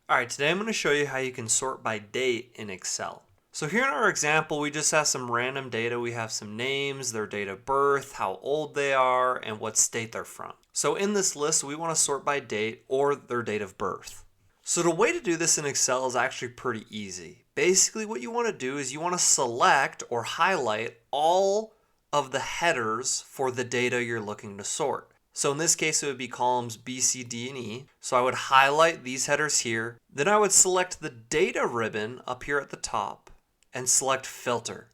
Alright, today I'm going to show you how you can sort by date in Excel. So here in our example, we just have some random data. We have some names, their date of birth, how old they are, and what state they're from. So in this list, we want to sort by date or their date of birth. So the way to do this in Excel is actually pretty easy. Basically, what you want to do is you want to select or highlight all of the headers for the data you're looking to sort. So in this case, it would be columns B, C, D, and E. So I would highlight these headers here. Then I would select the data ribbon up here at the top and select filter.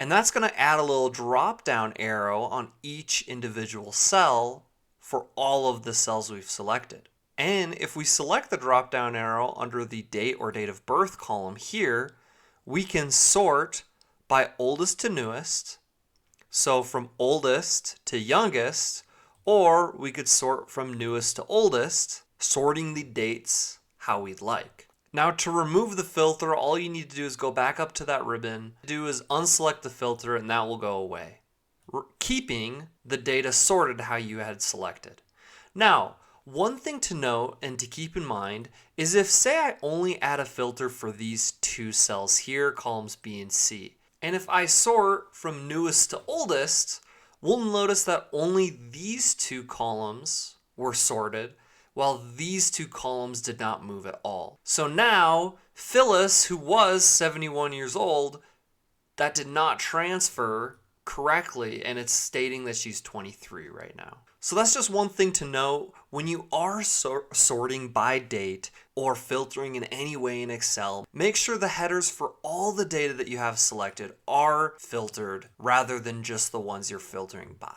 And that's going to add a little drop down arrow on each individual cell for all of the cells we've selected. And if we select the drop down arrow under the date or date of birth column here, we can sort by oldest to newest. So from oldest to youngest, or we could sort from newest to oldest, sorting the dates how we'd like. Now to remove the filter, all you need to do is go back up to that ribbon. Do is unselect the filter and that will go away, keeping the data sorted how you had selected. Now, one thing to note and to keep in mind is if say I only add a filter for these two cells here, columns B and C, and if I sort from newest to oldest, we'll notice that only these two columns were sorted while these two columns did not move at all. So now Phyllis, who was 71 years old, that did not transfer correctly, and it's stating that she's 23 right now. So that's just one thing to note. When you are sorting by date or filtering in any way in Excel, make sure the headers for all the data that you have selected are filtered rather than just the ones you're filtering by.